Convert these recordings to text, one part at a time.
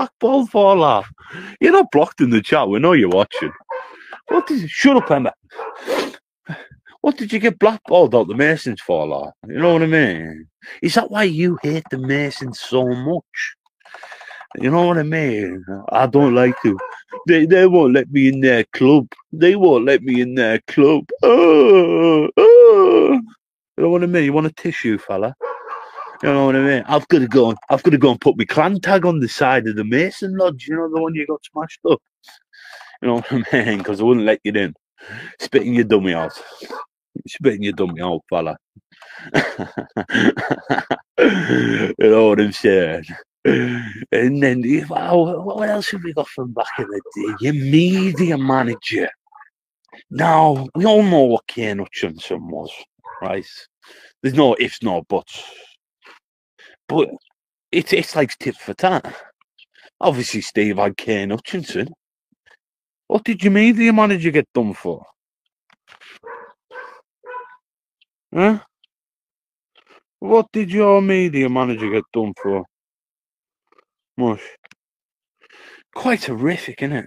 blackballed for, lad? You're not blocked in the chat. We know you're watching. Shut up, Emma. What did you get blackballed out the Masons for, lad? You know what I mean? Is that why you hate the Masons so much? You know what I mean? I don't like to. They won't let me in their club. They won't let me in their club. Oh. You know what I mean? You want a tissue, fella? You know what I mean? I've got to go and put my clan tag on the side of the Mason Lodge. You know, the one you got smashed up. You know what I mean? Because I wouldn't let you in. Spitting your dummy out. Spitting your dummy out, fella. You know what I'm saying? And then, what else have we got from back in the day? Your media manager. Now, we all know what Kane Hutchinson was, right? There's no ifs, no buts. But it's like tit for tat. Obviously, Steve had Kane Hutchinson. What did your media manager get done for? Huh? What did your media manager get done for? Mush. Quite horrific, isn't it?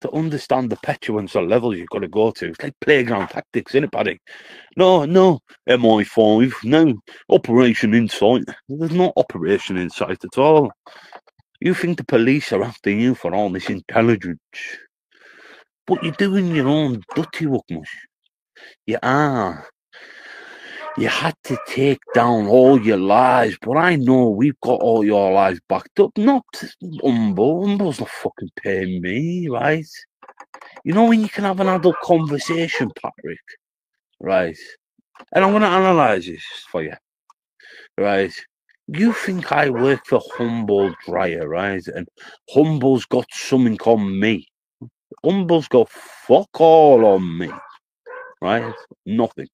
To understand the petulance or levels you've got to go to. It's like playground tactics, isn't it, Paddy? No, MI5, no, Operation Insight. There's no Operation Insight at all. You think the police are after you for all this intelligence. But you're doing your own dirty work, mush. You are. You had to take down all your lies, but I know we've got all your lies backed up. Not Umbo. Umbo's not fucking paying me, right? You know when you can have an adult conversation, Patrick, right? And I'm going to analyse this for you, right? You think I work for Humboldt Dryer, right? And Humboldt's got something on me. Humboldt's got fuck all on me, right? Nothing.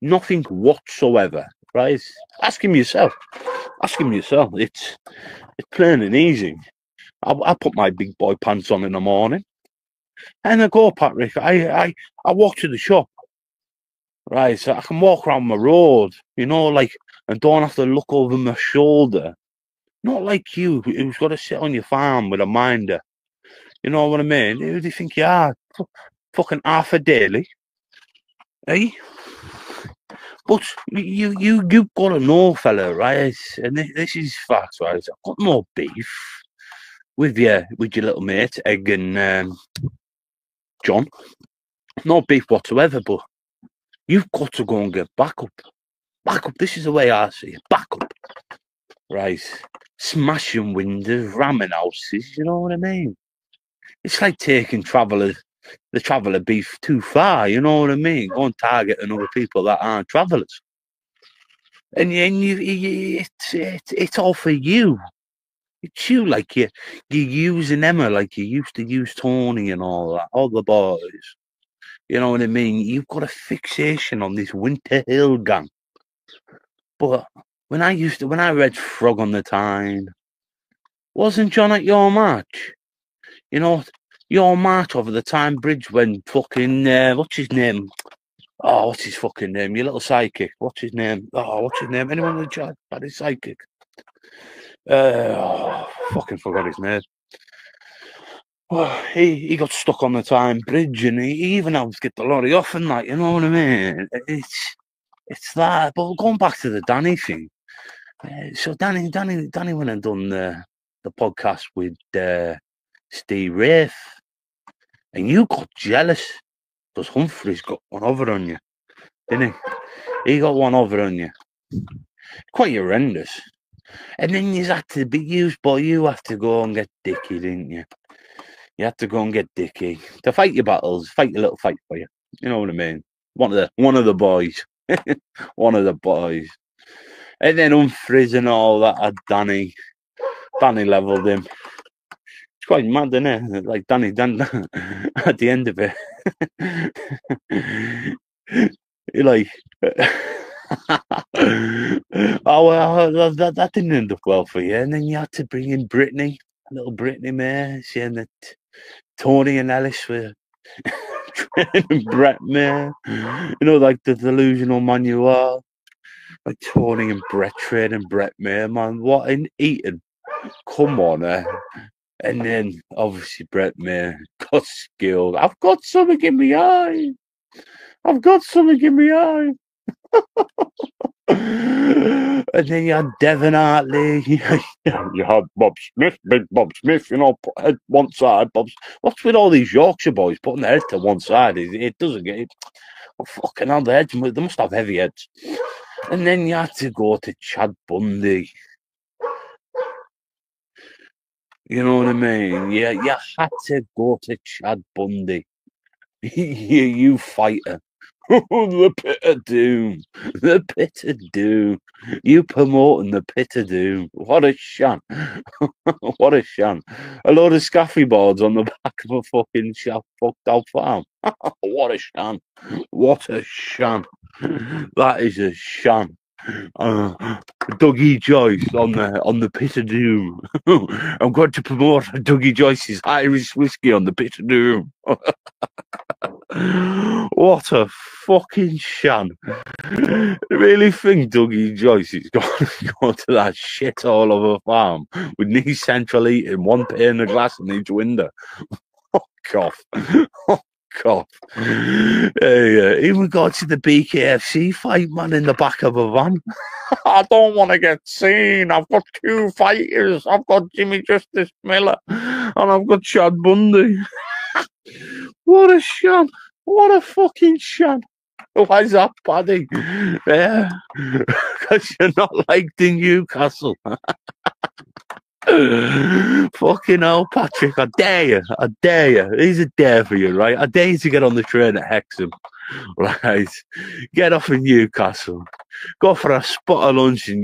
Nothing whatsoever, right? Ask him yourself. Ask him yourself. It's plain and easy. I put my big boy pants on in the morning, and I go, Patrick. I walk to the shop, right? So I can walk around my road, you know, like, and don't have to look over my shoulder. Not like you, who's got to sit on your farm with a minder. You know what I mean? Who do you think you are? Fucking half a daily, eh? But you've got to know, fella, right? And this is facts, right? I've got no beef with your little mate, Egg and John. No beef whatsoever, but you've got to go and get back up. Back up. This is the way I see it. Back up. Right? Smashing windows, ramming houses, you know what I mean? It's like taking the traveller beef too far, you know what I mean? Go and target other people that aren't travellers. And it's all for you. It's you, like you're using Emma like you used to use Tony and all that, all the boys. You know what I mean? You've got a fixation on this Winter Hill gang. But when I read Frog on the Tyne, wasn't John at your match? You know, your match over the Tyne Bridge when fucking what's his name? Oh, what's his fucking name? Your little sidekick. What's his name? Oh, what's his name? Anyone in the chat had his sidekick? Fucking forgot his name. Well, he got stuck on the Tyne Bridge, and he even had to get the lorry off and that. You know what I mean? It's that. But going back to the Danny thing, so Danny went and done the podcast with Steve Wraith, and you got jealous because Humphreys got one over on you, didn't he? He got one over on you. Quite horrendous. And then you had to be used, boy. You have to go and get Dickie, didn't you? You had to go and get Dickie to fight your battles, fight your little fight for you. You know what I mean? One of the boys, one of the boys. And then Humphreys and all that had Danny. Danny levelled him. It's quite mad, isn't it? Like Danny at the end of it, you're like, oh well, that didn't end up well for you. And then you had to bring in Brittany, little Brittany May, saying that Tony and Ellis were training Brett May. You know, like the delusional man you are. Like Tony and Brett training Brett May, man. What in Eton? Come on, And then, obviously, Brett May got skilled. I've got something in my eye. I've got something in my eye. And then you had Devon Hartley. You had Bob Smith, big Bob Smith, head one side. What's with all these Yorkshire boys putting their head to one side? It doesn't get it. Oh, fucking hell, their heads, they must have heavy heads. And then you had to go to Chad Bundy. You know what I mean? Yeah, you had to go to Chad Bundy. you fighter. The Pit of Doom. The Pit of Doom. You promoting the Pit of Doom. What a shan. What a shan. A load of scaffy boards on the back of a fucking fucked out farm. What a shan. What a shan. That is a shan. Dougie Joyce on the Pit of Doom. I'm going to promote Dougie Joyce's Irish whiskey on the Pit of Doom. What a fucking shan. I really think Dougie Joyce is going to go to that shit all of a farm with knee central eating, one pane of glass in each window. Oh, cough. Oh, cough. Even got to the BKFC fight, man, in the back of a van. I don't want to get seen. I've got two fighters. I've got Jimmy Justice Miller and I've got Chad Bundy. What a shan. What a fucking shan. Why is that, Paddy? Yeah, because you're not liked in Newcastle. Fucking hell, Patrick, I dare you. I dare you. Here's a dare for you, right? I dare you to get on the train at Hexham, right? Get off in Newcastle. Go for a spot of lunch in